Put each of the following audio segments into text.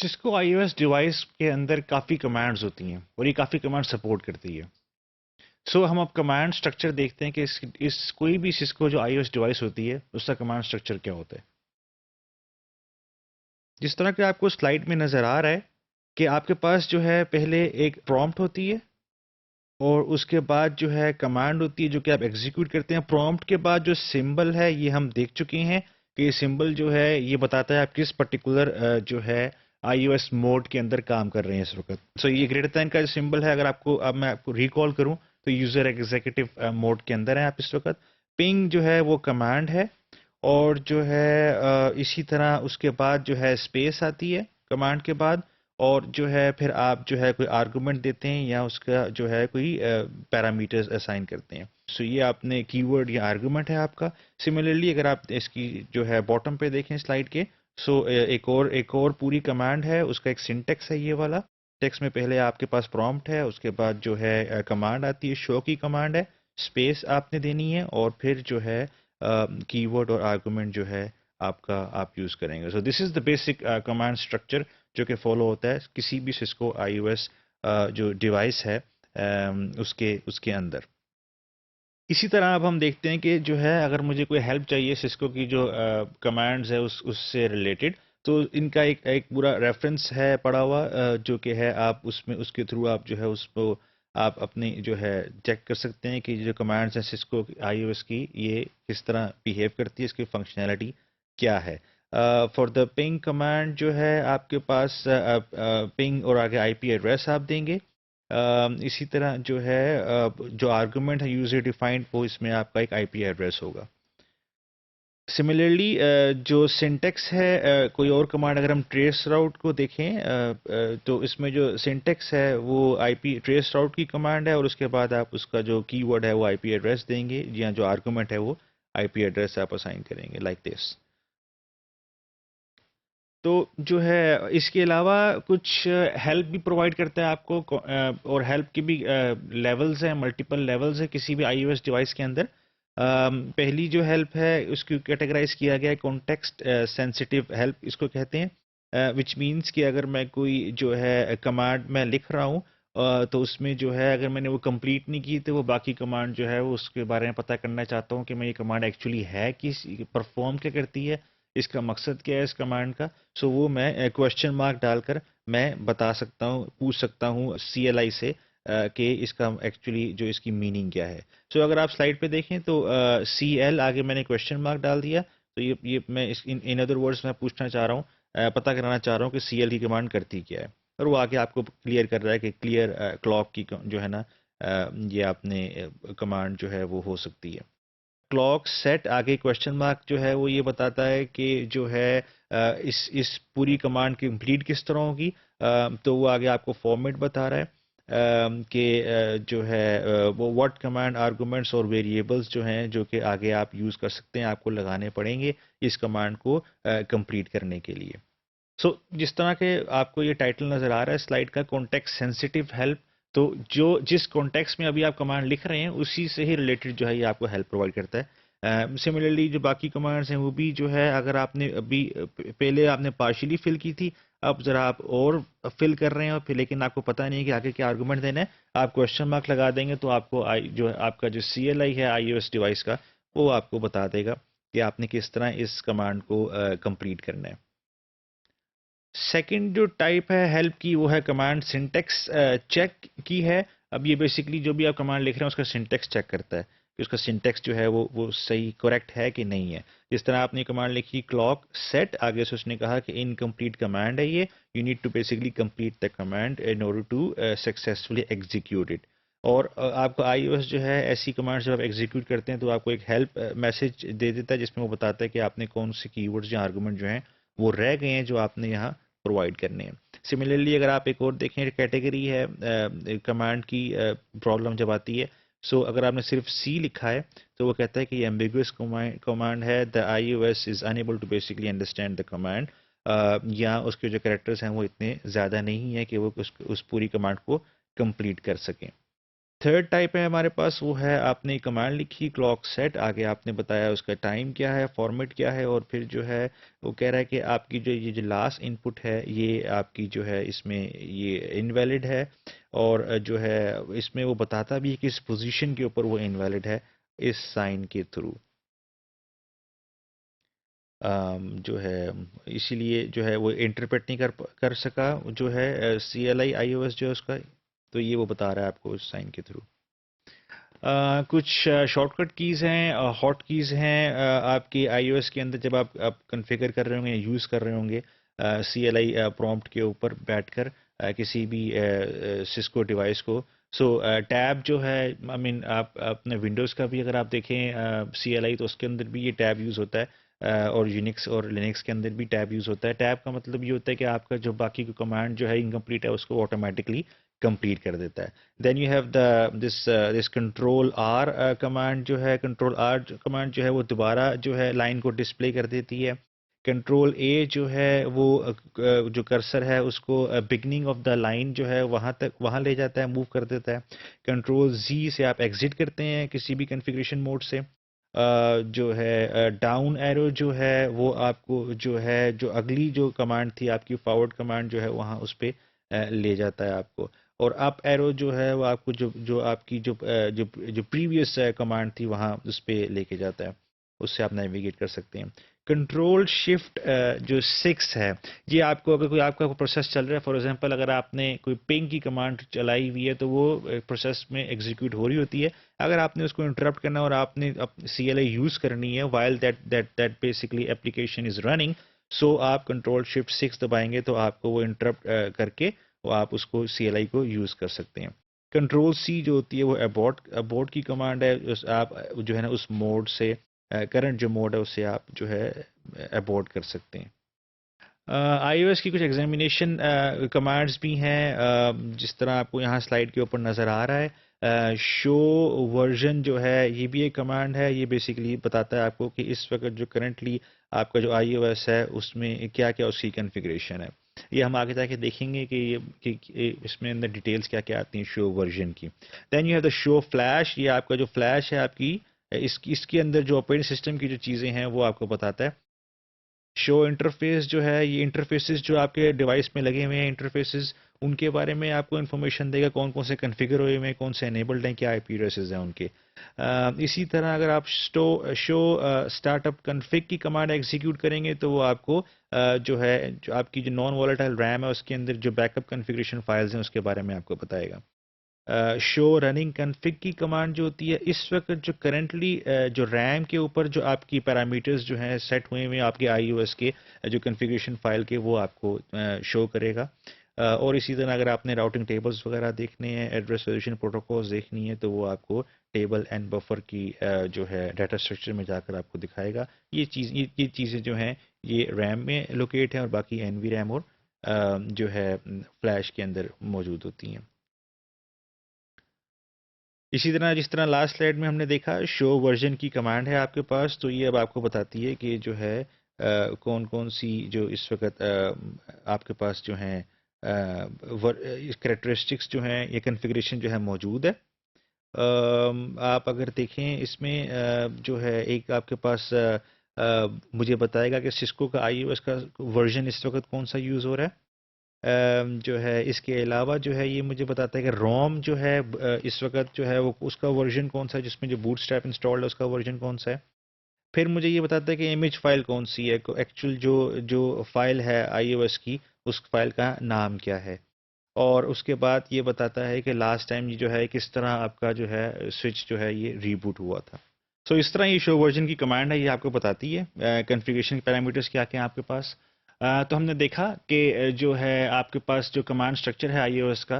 Cisco آئی O S device کے اندر کافی commands ہوتی ہیں اور یہ کافی کمانڈ سپورٹ کرتی ہے. سو ہم اب کمانڈ اسٹرکچر دیکھتے ہیں کہ اس کوئی بھی سسکو جو آئی او ایس ڈیوائس ہوتی ہے اس کا کمانڈ اسٹرکچر کیا ہوتا ہے. جس طرح کہ آپ کو سلائڈ میں نظر آ رہا ہے کہ آپ کے پاس جو ہے پہلے ایک پرومپٹ ہوتی ہے اور اس کے بعد جو ہے کمانڈ ہوتی ہے جو کہ آپ ایگزیکیوٹ کرتے ہیں. پرومپٹ کے بعد جو سمبل ہے یہ ہم دیکھ چکے ہیں کہ یہ سمبل جو ہے یہ بتاتا ہے آپ کس پرٹیکولر جو ہے آئی او ایس موڈ کے اندر کام کر رہے ہیں اس وقت. سو یہ گریٹر دین کا سمبل ہے. اگر آپ کو اب میں آپ کو ریکال کروں تو یوزر ایگزیکٹو موڈ کے اندر ہیں آپ اس وقت. پنگ جو ہے وہ کمانڈ ہے اور جو ہے اسی طرح اس کے بعد جو ہے اسپیس آتی ہے کمانڈ کے بعد اور جو ہے پھر آپ جو ہے کوئی آرگومنٹ دیتے ہیں یا اس کا جو ہے کوئی پیرامیٹرز اسائن کرتے ہیں. سو یہ آپ نے کی ورڈ یا آرگومنٹ ہے آپ کا. سملرلی اگر آپ اس کی جو ہے باٹم پہ دیکھیں سلائڈ کے سو ایک اور پوری کمانڈ ہے اس کا ایک سنٹیکس ہے یہ والا. ٹیکس میں پہلے آپ کے پاس پرومپٹ ہے اس کے بعد جو ہے کمانڈ آتی ہے شو کی کمانڈ ہے اسپیس آپ نے دینی ہے اور پھر جو ہے کی ورڈ اور آرگومنٹ جو ہے آپ یوز کریں گے. سو دس از دا بیسک کمانڈ اسٹرکچر جو کہ فالو ہوتا ہے کسی بھی سسکو آئی او ایس جو ڈیوائس ہے اس کے اندر. اسی طرح اب ہم دیکھتے ہیں کہ جو ہے اگر مجھے کوئی ہیلپ چاہیے سسکو کی جو کمانڈز ہے اس سے ریلیٹڈ تو ان کا ایک پورا ریفرنس ہے پڑا ہوا جو کہ ہے آپ اس کے تھرو آپ جو ہے اس کو آپ اپنی جو ہے چیک کر سکتے ہیں کہ جو کمانڈز ہیں سسکو آئی او ایس کی یہ کس طرح بیہیو کرتی ہے اس کی فنکشنالٹی کیا ہے. فار دا پنگ کمانڈ جو ہے آپ کے پاس پنگ اور آگے آئی پی ایڈریس آپ دیں گے. اسی طرح جو ہے جو آرگومنٹ ہے یوزر ڈیفائنڈ وہ اس میں آپ کا ایک آئی پی ایڈریس ہوگا. سملرلی جو سنٹیکس ہے کوئی اور کمانڈ اگر ہم ٹریس راؤٹ کو دیکھیں تو اس میں جو سنٹیکس ہے وہ آئی پی ٹریس راؤٹ کی کمانڈ ہے اور اس کے بعد آپ اس کا جو کی ورڈ ہے وہ آئی پی ایڈریس دیں گے یا جو آرگومنٹ ہے وہ آئی پی ایڈریس آپ اسائن کریں گے لائک دس. تو جو ہے اس کے علاوہ کچھ ہیلپ بھی پرووائڈ کرتا ہے آپ کو اور ہیلپ کی بھی لیولز ہیں ملٹیپل لیولز ہیں کسی بھی آئی او ایس ڈیوائس کے اندر. پہلی جو ہیلپ ہے اس کو کیٹیگرائز کیا گیا ہے کانٹیکسٹ سینسٹیو ہیلپ اس کو کہتے ہیں وچ مینس کہ اگر میں کوئی جو ہے کمانڈ میں لکھ رہا ہوں تو اس میں جو ہے اگر میں نے وہ کمپلیٹ نہیں کی تو وہ باقی کمانڈ جو ہے وہ اس کے بارے میں پتہ کرنا چاہتا ہوں کہ میں یہ کمانڈ ایکچولی ہے کس پرفارم کیا کرتی ہے اس کا مقصد کیا ہے اس کمانڈ کا. سو وہ میں کوشچن مارک ڈال کر میں بتا سکتا ہوں پوچھ سکتا ہوں سی ایل آئی سے کہ اس کا ایکچولی جو اس کی میننگ کیا ہے. سو اگر آپ سلائڈ پہ دیکھیں تو سی ایل آگے میں نے کوشچن مارک ڈال دیا تو یہ میں ان ادر ورڈس میں پوچھنا چاہ رہا ہوں پتہ کرانا چاہ رہا ہوں کہ سی ایل کی کمانڈ کرتی کیا ہے اور وہ آگے آپ کو کلیئر کر رہا ہے کہ کلیئر کلاک کی جو ہے نا یہ آپ نے کمانڈ جو ہے وہ ہو سکتی ہے. کلاک سیٹ آگے کوشچن مارک جو ہے وہ یہ بتاتا ہے کہ جو ہے اس پوری کمانڈ کی کمپلیٹ کس طرح ہوگی. تو وہ آگے آپ کو فارمیٹ بتا رہا ہے کہ جو ہے وہ واٹ کمانڈ آرگومنٹس اور ویریبلس جو ہیں جو کہ آگے آپ یوز کر سکتے ہیں آپ کو لگانے پڑیں گے اس کمانڈ کو کمپلیٹ کرنے کے لیے. سو جس طرح کے آپ کو یہ ٹائٹل نظر آ رہا ہے سلائڈ کا کانٹیکسٹ سینسٹیو ہیلپ تو جس کانٹیکسٹ میں ابھی آپ کمانڈ لکھ رہے ہیں اسی سے ہی ریلیٹڈ جو ہے یہ آپ کو ہیلپ پرووائڈ کرتا ہے. سملرلی جو باقی کمانڈس ہیں وہ بھی جو ہے اگر آپ نے ابھی پہلے آپ نے پارشلی فل کی تھی اب ذرا آپ اور فل کر رہے ہیں اور پھر لیکن آپ کو پتہ نہیں ہے کہ آگے کیا آرگومنٹ دینا ہے آپ کوشچن مارک لگا دیں گے تو آپ کو جو آپ کا جو سی ایل آئی ہے آئی او ایس ڈیوائس کا وہ آپ کو بتا دے گا کہ آپ نے کس طرح اس کمانڈ کو کمپلیٹ کرنا ہے. سیکنڈ جو ٹائپ ہے ہیلپ کی وہ ہے کمانڈ سنٹیکس چیک کی ہے. اب یہ بیسکلی جو بھی آپ کمانڈ لکھ رہے ہیں اس کا سنٹیکس چیک کرتا ہے کہ اس کا سنٹیکس جو ہے وہ صحیح کریکٹ ہے کہ نہیں ہے. جس طرح آپ نے کمانڈ لکھی کلاک سیٹ آگے سے اس نے کہا کہ انکمپلیٹ کمانڈ ہے یہ you need to basically complete the command in order to successfully execute it. اور آپ کو آئی او ایس جو ہے ایسی کمانڈ جب آپ ایگزیکیوٹ کرتے ہیں تو آپ کو ایک ہیلپ میسج دے دیتا ہے جس میں وہ بتاتا ہے کہ آپ نے کون سے کی ورڈز یا آرگومنٹ جو ہیں وہ رہ گئے ہیں جو آپ نے یہاں پرووائڈ کرنے ہیں. سملرلی اگر آپ ایک اور دیکھیں کیٹیگری ہے کمانڈ کی پرابلم جب آتی ہے سو اگر آپ نے صرف سی لکھا ہے تو وہ کہتا ہے کہ یہ ایمبیگوس کمانڈ ہے the iOS is enable to basically understand the command یا اس کے جو کریکٹرز ہیں وہ اتنے زیادہ نہیں ہیں کہ وہ اس پوری کمانڈ کو کمپلیٹ کر سکیں. تھرڈ ٹائپ ہے ہمارے پاس، وہ ہے آپ نے کمانڈ لکھی کلاک سیٹ، آگے آپ نے بتایا اس کا ٹائم کیا ہے، فارمیٹ کیا ہے، اور پھر جو ہے وہ کہہ رہا ہے کہ آپ کی جو لاسٹ ان پٹ ہے یہ آپ کی جو ہے اس میں یہ انویلڈ ہے، اور جو ہے اس میں وہ بتاتا بھی ہے کہ اس پوزیشن کے اوپر وہ انویلڈ ہے اس سائن کے تھرو جو ہے، اسی لیے جو ہے وہ انٹرپریٹ نہیں کر سکا جو ہے سی ایل آئی آئی او ایس جو ہے اس کا، تو یہ وہ بتا رہا ہے آپ کو اس سائن کے تھرو۔ کچھ شارٹ کٹ کیز ہیں، ہاٹ کیز ہیں آپ کے آئی او ایس کے اندر جب آپ کنفیگر کر رہے ہوں گے یا یوز کر رہے ہوں گے سی ایل آئی پرومپٹ کے اوپر بیٹھ کر کسی بھی سسکو ڈیوائس کو۔ سو ٹیب جو ہے آئی مین آپ اپنے ونڈوز کا بھی اگر آپ دیکھیں سی ایل آئی تو اس کے اندر بھی یہ ٹیب یوز ہوتا ہے، اور یونکس اور لینکس کے اندر بھی ٹیب یوز ہوتا ہے۔ ٹیب کا مطلب یہ ہوتا ہے کہ آپ کا جو باقی کو کمانڈ جو ہے انکمپلیٹ ہے اس کو آٹومیٹکلی کمپلیٹ کر دیتا ہے۔ Then you have this control or command جو ہے، کنٹرول آر کمانڈ جو ہے وہ دوبارہ جو ہے لائن کو ڈسپلے کر دیتی ہے۔ کنٹرول اے جو ہے وہ جو کرسر ہے اس کو بگننگ آف دا لائن جو ہے وہاں تک وہاں لے جاتا ہے، موو کر دیتا ہے۔ کنٹرول زی سے آپ ایگزٹ کرتے ہیں کسی بھی کنفیگریشن موڈ سے۔ جو ہے ڈاؤن ایرو جو ہے وہ آپ کو جو ہے جو اگلی جو کمانڈ تھی آپ کی فارورڈ کمانڈ جو ہے وہاں اس پہ لے جاتا ہے آپ کو، اور اپ ایرو جو ہے وہ آپ کو جو آپ کی جو پریویس کمانڈ تھی وہاں اس پہ لے کے جاتا ہے، اس سے آپ نیویگیٹ کر سکتے ہیں۔ کنٹرول شفٹ جو 6 ہے، یہ آپ کو اگر کوئی آپ کا پروسیس چل رہا ہے، فار ایگزامپل اگر آپ نے کوئی پنگ کی کمانڈ چلائی ہوئی ہے تو وہ پروسیس میں ایگزیکیوٹ ہو رہی ہوتی ہے، اگر آپ نے اس کو انٹرپٹ کرنا اور آپ نے سی ایل اے یوز کرنی ہے while that basically application is running, so آپ کنٹرول شفٹ 6 دبائیں گے تو آپ کو وہ انٹرپٹ کر کے وہ آپ اس کو سی ایل آئی کو یوز کر سکتے ہیں۔ کنٹرول سی جو ہوتی ہے وہ ابورٹ کی کمانڈ ہے، آپ جو ہے نا اس موڈ سے کرنٹ جو موڈ ہے اس سے آپ جو ہے ابورٹ کر سکتے ہیں۔ آئی او ایس کی کچھ ایگزامینیشن کمانڈز بھی ہیں، جس طرح آپ کو یہاں سلائڈ کے اوپر نظر آ رہا ہے۔ شو ورژن جو ہے یہ بھی ایک کمانڈ ہے، یہ بیسیکلی بتاتا ہے آپ کو کہ اس وقت جو کرنٹلی آپ کا جو آئی او ایس ہے اس میں کیا کیا اس کی کنفیگریشن ہے۔ یہ ہم آگے جا کے دیکھیں گے کہ اس میں اندر ڈیٹیلز کیا کیا آتی ہیں شو ورژن کی۔ Then you have the show flash, یہ آپ کا جو فلیش ہے آپ کی اس کے اندر جو آپریٹنگ سسٹم کی جو چیزیں ہیں وہ آپ کو بتاتا ہے۔ شو انٹرفیس جو ہے یہ انٹرفیسز جو آپ کے ڈیوائس میں لگے ہوئے ہیں انٹرفیسز ان کے بارے میں آپ کو انفارمیشن دے گا، کون کون سے کنفیگر ہوئے ہوئے ہیں، کون سے انیبلڈ ہیں، کیا آئی پی ایڈریسز ہیں ان کے۔ اسی طرح اگر آپ شو اسٹارٹ اپ کنفگ کی کمانڈ ایگزیکیوٹ کریں گے تو وہ آپ کو جو ہے جو آپ کی جو نان والیٹائل ریم ہے اس کے اندر جو بیک اپ کنفیگریشن فائلز ہیں اس کے بارے میں آپ کو بتائے گا۔ شو رننگ کنفگ کی کمانڈ جو ہوتی ہے اس وقت جو کرنٹلی جو ریم کے اوپر جو آپ کی پیرامیٹرز جو ہیں سیٹ ہوئے ہوئے آپ کے آئی او ایس کے جو کنفیگریشن فائل کے وہ آپ کو شو کرے گا۔ اور اسی طرح اگر آپ نے راؤٹنگ ٹیبلز وغیرہ دیکھنے ہیں، ایڈریس ریزولوشن پروٹوکولز دیکھنی ہے تو وہ آپ کو ٹیبل اینڈ بفر کی جو ہے ڈیٹا اسٹرکچر میں جا کر آپ کو دکھائے گا۔ یہ چیزیں جو ہیں یہ ریم میں لوکیٹ ہیں اور باقی این وی ریم اور جو ہے فلیش کے اندر موجود ہوتی ہیں۔ اسی طرح جس طرح لاسٹ سلائڈ میں ہم نے دیکھا شو ورژن کی کمانڈ ہے آپ کے پاس، تو یہ اب آپ کو بتاتی ہے کہ جو ہے کون کون سی جو اس وقت آپ کے پاس جو ہیں کریکٹرسٹکس جو ہیں یہ کنفیگریشن جو ہے موجود ہے۔ آپ اگر دیکھیں اس میں جو ہے ایک آپ کے پاس مجھے بتائے گا کہ سسکو کا آئی او ایس کا ورژن اس وقت کون سا یوز ہو رہا ہے۔ جو ہے اس کے علاوہ جو ہے یہ مجھے بتاتا ہے کہ روم جو ہے اس وقت جو ہے وہ اس کا ورژن کون سا ہے، جس میں جو بوٹ اسٹریپ انسٹالڈ ہے اس کا ورژن کون سا ہے۔ پھر مجھے یہ بتاتا ہے کہ امیج فائل کون سی ہے، ایکچوئل جو فائل ہے آئی او ایس کی اس فائل کا نام کیا ہے، اور اس کے بعد یہ بتاتا ہے کہ لاسٹ ٹائم یہ جو ہے کس طرح آپ کا جو ہے سوئچ جو ہے یہ ریبوٹ ہوا تھا۔ سو اس طرح یہ شو ورژن کی کمانڈ ہے، یہ آپ کو بتاتی ہے کنفیگریشن پیرامیٹرز کیا کیا ہیں آپ کے پاس۔ تو ہم نے دیکھا کہ جو ہے آپ کے پاس جو کمانڈ اسٹرکچر ہے آئی او ایس کا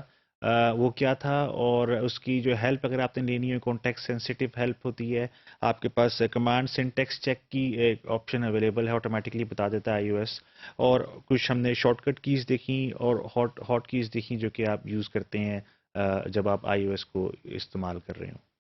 وہ کیا تھا، اور اس کی جو ہیلپ اگر آپ نے لینی ہے کانٹیکسٹ سینسیٹیو ہیلپ ہوتی ہے، آپ کے پاس کمانڈ سنٹیکس چیک کی ایک آپشن اویلیبل ہے، آٹومیٹکلی بتا دیتا ہے آئی او ایس، اور کچھ ہم نے شارٹ کٹ کیز دیکھیں اور ہاٹ کیز دیکھیں جو کہ آپ یوز کرتے ہیں جب آپ آئی او ایس کو استعمال کر رہے ہوں۔